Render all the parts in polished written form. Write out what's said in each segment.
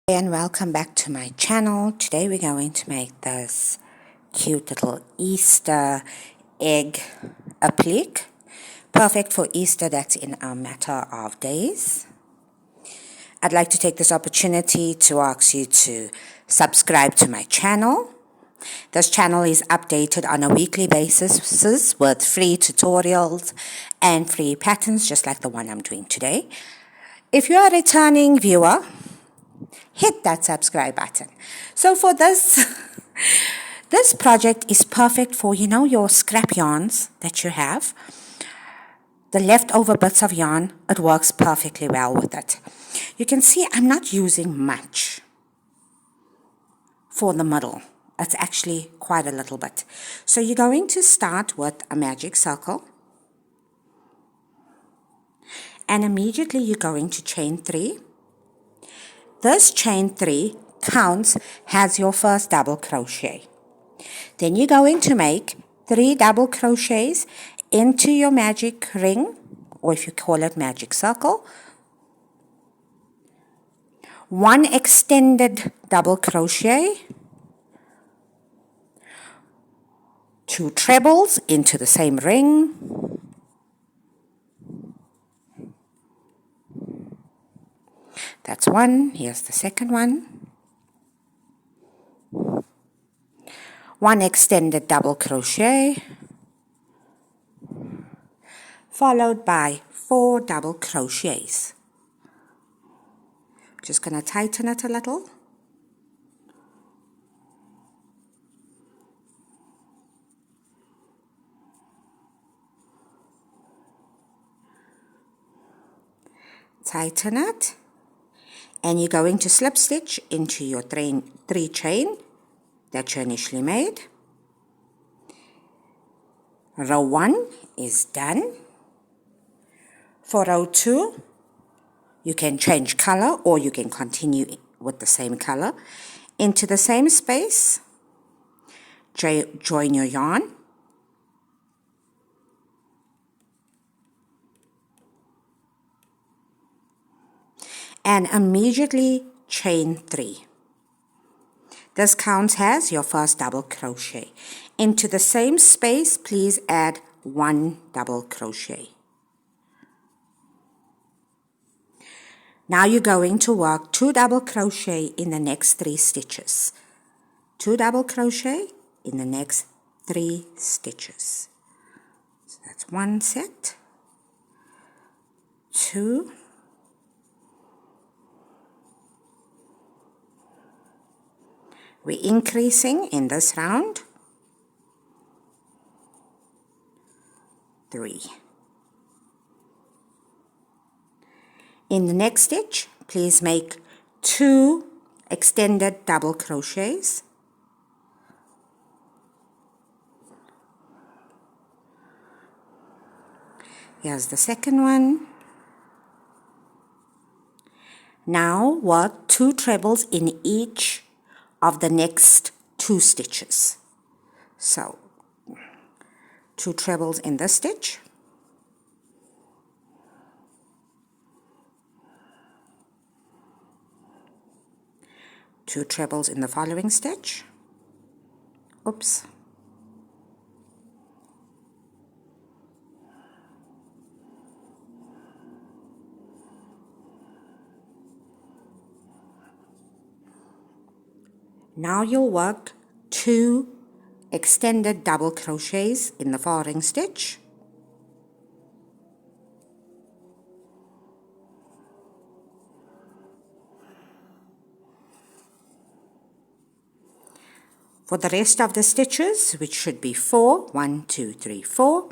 And welcome back to my channel. Today we're going to make this cute little Easter egg applique. Perfect for Easter, that's in a matter of days. I'd like to take this opportunity to ask you to subscribe to my channel. This channel is updated on a weekly basis with free tutorials and free patterns just like the one I'm doing today. If you're a returning viewer, hit that subscribe button. So for this, this project is perfect for, your scrap yarns that you have. The leftover bits of yarn, it works perfectly well with it. You can see I'm not using much for the middle. It's actually quite a little bit. So you're going to start with a magic circle. And immediately you're going to chain 3. This chain 3 counts as your first double crochet. Then you're going to make 3 double crochets into your magic ring, or if you call it magic circle. 1 extended double crochet, 2 trebles into the same ring, that's 1. Here's the second one. 1 extended double crochet, followed by 4 double crochets. Just going to tighten it a little. Tighten it. And you're going to slip stitch into your 3 chain that you initially made. Row 1 is done. For row 2, you can change color or you can continue with the same color. Into the same space, join your yarn. And immediately chain 3. This counts as your first double crochet. Into the same space, please add 1 double crochet. Now you're going to work 2 double crochet in the next 3 stitches. 2 double crochet in the next 3 stitches. So that's 1 set, 2, we're increasing in this round, 3. In the next stitch, please make 2 extended double crochets. Here's the second one. Now work 2 trebles in each of the next 2 stitches. So 2 trebles in this stitch, 2 trebles in the following stitch. Oops. Now you'll work 2 extended double crochets in the following stitch. For the rest of the stitches, which should be 4, 1, 2, 3, 4,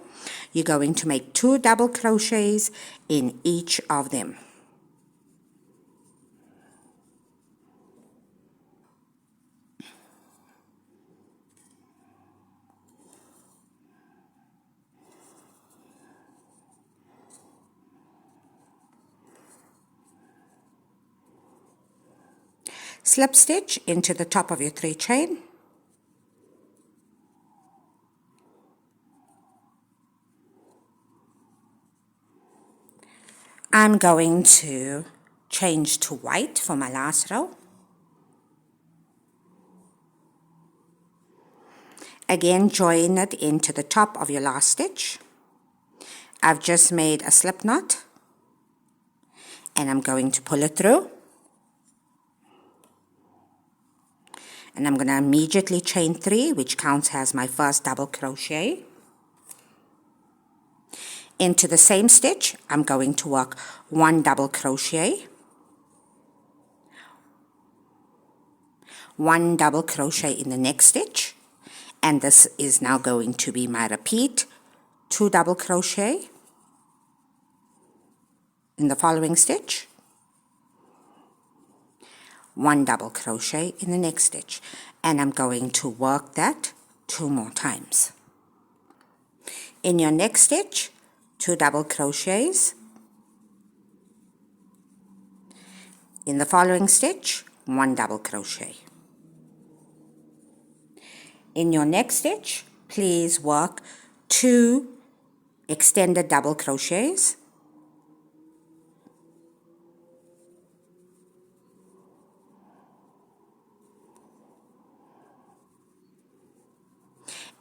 you're going to make 2 double crochets in each of them. Slip stitch into the top of your 3 chain. I'm going to change to white for my last row. Again, join it into the top of your last stitch. I've just made a slip knot, and I'm going to pull it through. And I'm going to immediately chain 3, which counts as my first double crochet. Into the same stitch, I'm going to work 1 double crochet, 1 double crochet in the next stitch, and this is now going to be my repeat, 2 double crochet in the following stitch, 1 double crochet in the next stitch, and I'm going to work that 2 more times. In your next stitch, 2 double crochets. In the following stitch, 1 double crochet. In your next stitch, please work 2 extended double crochets.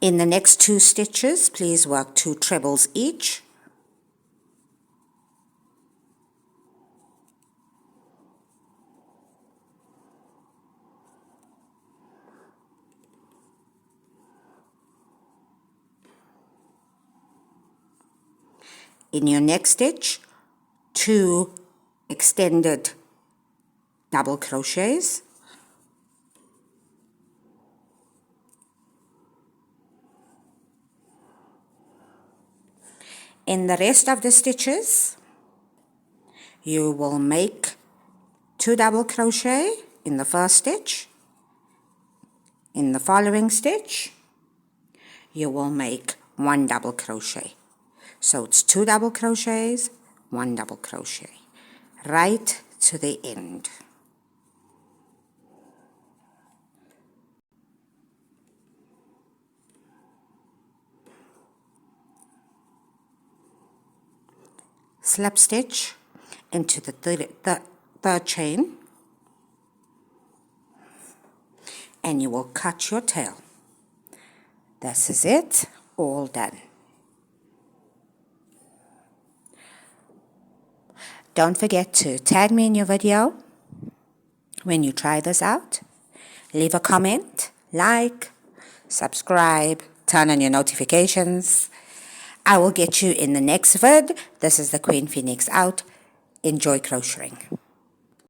In the next 2 stitches, please work 2 trebles each. In your next stitch, 2 extended double crochets. In the rest of the stitches, you will make 2 double crochet in the first stitch. In the following stitch, you will make 1 double crochet. So it's 2 double crochets, 1 double crochet, right to the end. Slip stitch into the third chain, and you will cut your tail. This is it, all done. Don't forget to tag me in your video when you try this out. Leave a comment, like, subscribe, turn on your notifications. I will get you in the next vid. This is the Queen Phoenix out. Enjoy crocheting.